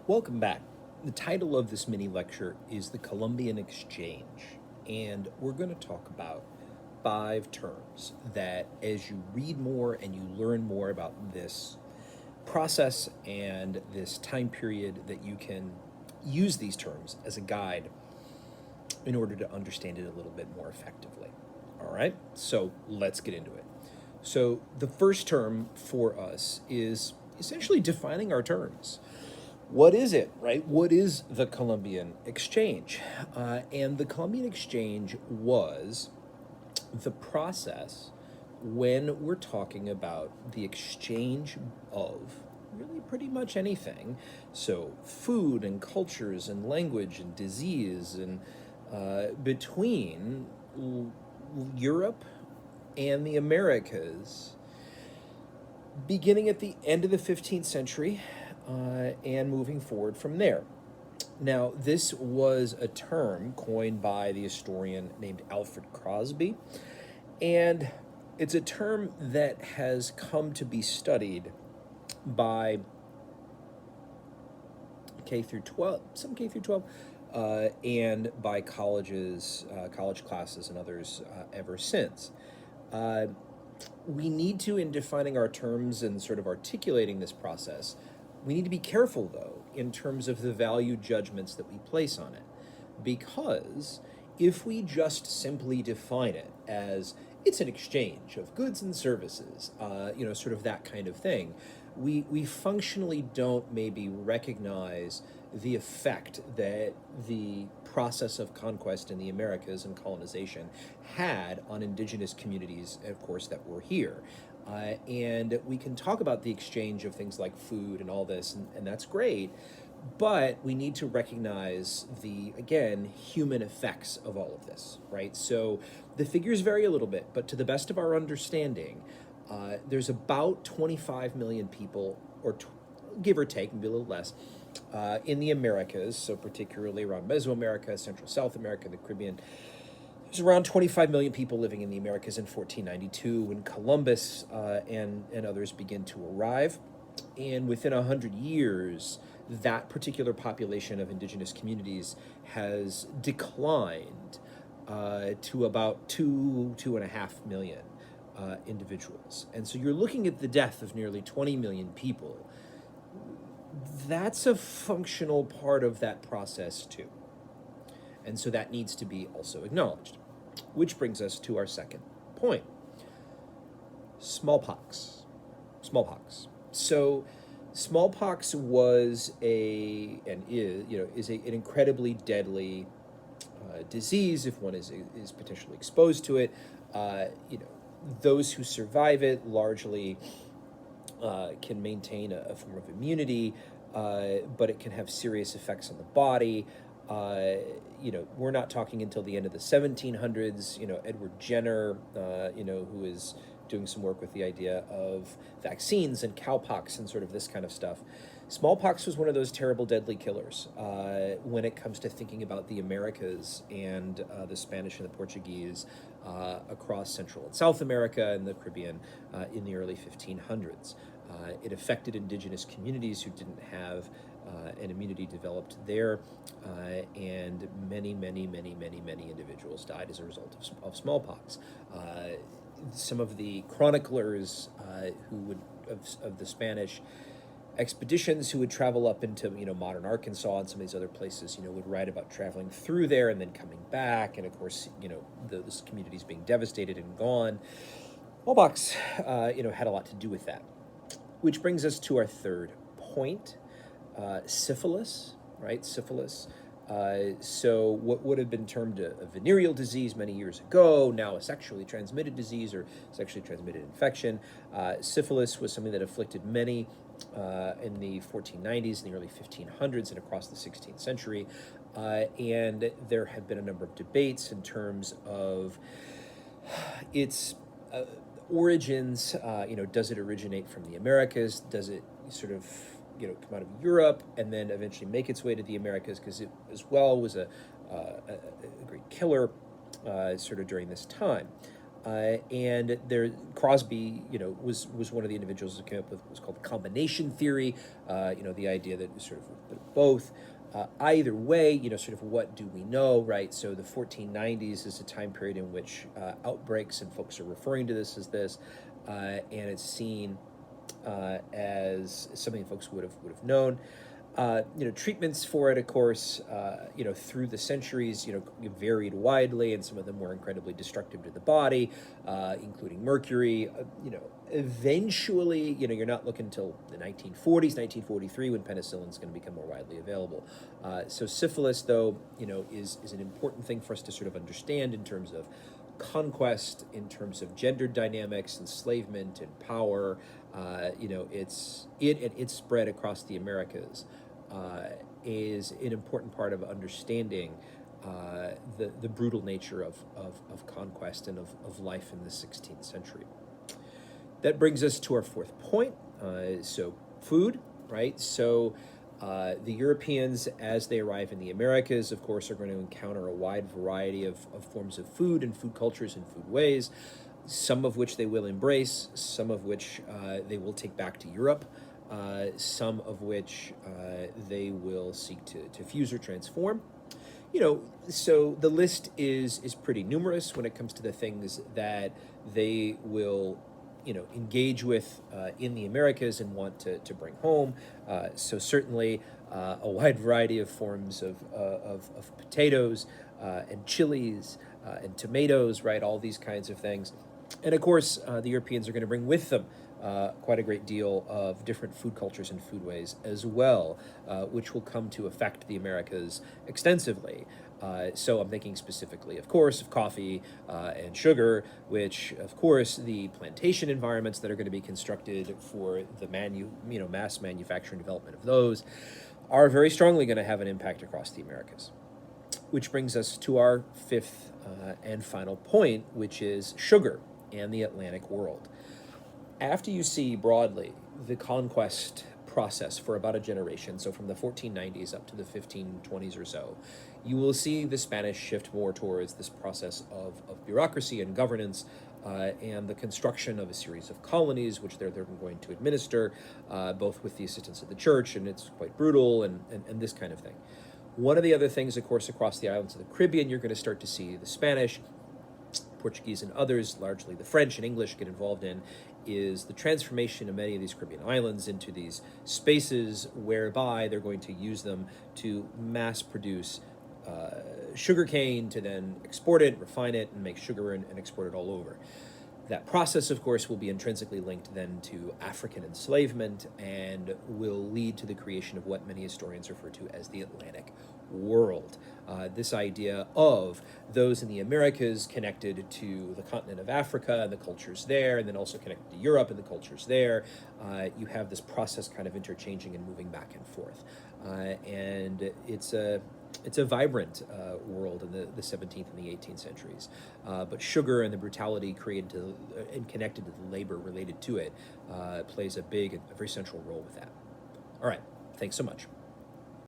Welcome back. The title of this mini lecture is The Colombian Exchange, and we're going to talk about 5 terms that, as you read more and you learn more about this process and this time period, that you can use these terms as a guide in order to understand it a little bit more effectively. All right, so let's get into it. So, the first term for us is essentially defining our terms. What is it, right? What is the Colombian Exchange? And the Colombian Exchange was the process when we're talking about the exchange of really pretty much anything. So, food and cultures and language and disease and between Europe and the Americas, beginning at the end of the 15th century and moving forward from there. Now, this was a term coined by the historian named Alfred Crosby, and it's a term that has come to be studied by K through 12, some K through 12, and by colleges, college classes, and others ever since. We need to, in defining our terms and sort of articulating this process, we need to be careful, though, in terms of the value judgments that we place on it. Because if we just simply define it as it's an exchange of goods and services, sort of that kind of thing, we functionally don't maybe recognize the effect that the process of conquest in the Americas and colonization had on indigenous communities, of course, that were here. And we can talk about the exchange of things like food and all this, and that's great, but we need to recognize the, again, human effects of all of this, right? So the figures vary a little bit, but to the best of our understanding, there's about 25 million people, or give or take, maybe a little less, in the Americas, so particularly around Mesoamerica, Central South America, the Caribbean. There's around 25 million people living in the Americas in 1492 when Columbus and others begin to arrive. And within 100 years, that particular population of indigenous communities has declined to about 2.5 million individuals. And so you're looking at the death of nearly 20 million people. That's a functional part of that process, too. And so that needs to be also acknowledged. Which brings us to our second point. Smallpox. Smallpox. So smallpox was an incredibly deadly disease if one is potentially exposed to it. Those who survive it largely can maintain a form of immunity, but it can have serious effects on the body. We're not talking until the end of the 1700s. Edward Jenner, who is doing some work with the idea of vaccines and cowpox and sort of this kind of stuff. Smallpox was one of those terrible, deadly killers when it comes to thinking about the Americas and the Spanish and the Portuguese across Central and South America and the Caribbean in the early 1500s. It affected indigenous communities who didn't have an immunity developed there, and many individuals died as a result of smallpox. Some of the chroniclers of the Spanish expeditions who would travel up into modern Arkansas and some of these other places would write about traveling through there and then coming back, and of course those communities being devastated and gone. Smallpox had a lot to do with that, which brings us to our third point. Syphilis, right? Syphilis. So what would have been termed a venereal disease many years ago, now a sexually transmitted disease or sexually transmitted infection. Syphilis was something that afflicted many in the 1490s, in the early 1500s, and across the 16th century. And there have been a number of debates in terms of its origins. Does it originate from the Americas? Does it sort of come out of Europe and then eventually make its way to the Americas, because it as well was a great killer sort of during this time. And there, Crosby, was one of the individuals who came up with what's called the combination theory. The idea that sort of both. Either way, sort of what do we know, right? So the 1490s is a time period in which outbreaks, and folks are referring to this as this, and it's seen as something folks would have known. Treatments for it, of course, through the centuries, varied widely, and some of them were incredibly destructive to the body, including mercury. Eventually, you're not looking until the 1940s, 1943, when penicillin is going to become more widely available. So syphilis, though, is an important thing for us to sort of understand in terms of conquest, in terms of gender dynamics, enslavement, and power. Its spread across the Americas is an important part of understanding the brutal nature of conquest and of life in the 16th century. That brings us to our fourth point. So food, right? So the Europeans, as they arrive in the Americas, of course, are going to encounter a wide variety of forms of food and food cultures and food ways, some of which they will embrace, some of which they will take back to Europe, some of which they will seek to fuse or transform. So the list is pretty numerous when it comes to the things that they will engage with in the Americas and want to bring home. So certainly a wide variety of forms of potatoes and chilies and tomatoes, right? All these kinds of things. And of course, the Europeans are going to bring with them quite a great deal of different food cultures and food ways as well, which will come to affect the Americas extensively. So I'm thinking specifically, of course, of coffee and sugar, which, of course, the plantation environments that are going to be constructed for the mass manufacturing development of those are very strongly going to have an impact across the Americas. Which brings us to our fifth and final point, which is sugar and the Atlantic world. After you see broadly the conquest process for about a generation, so from the 1490s up to the 1520s or so, you will see the Spanish shift more towards this process of bureaucracy and governance and the construction of a series of colonies, which they're going to administer, both with the assistance of the church, and it's quite brutal, and this kind of thing. One of the other things, of course, across the islands of the Caribbean, you're going to start to see the Spanish, Portuguese, and others, largely the French and English, get involved in, is the transformation of many of these Caribbean islands into these spaces whereby they're going to use them to mass produce sugarcane, to then export it, refine it, and make sugar and export it all over. That process, of course, will be intrinsically linked then to African enslavement and will lead to the creation of what many historians refer to as the Atlantic world. This idea of those in the Americas connected to the continent of Africa and the cultures there, and then also connected to Europe and the cultures there. You have this process kind of interchanging and moving back and forth. And it's a vibrant world in the 17th and the 18th centuries. But sugar and the brutality created and connected to the labor related to it plays a big and a very central role with that. All right, thanks so much.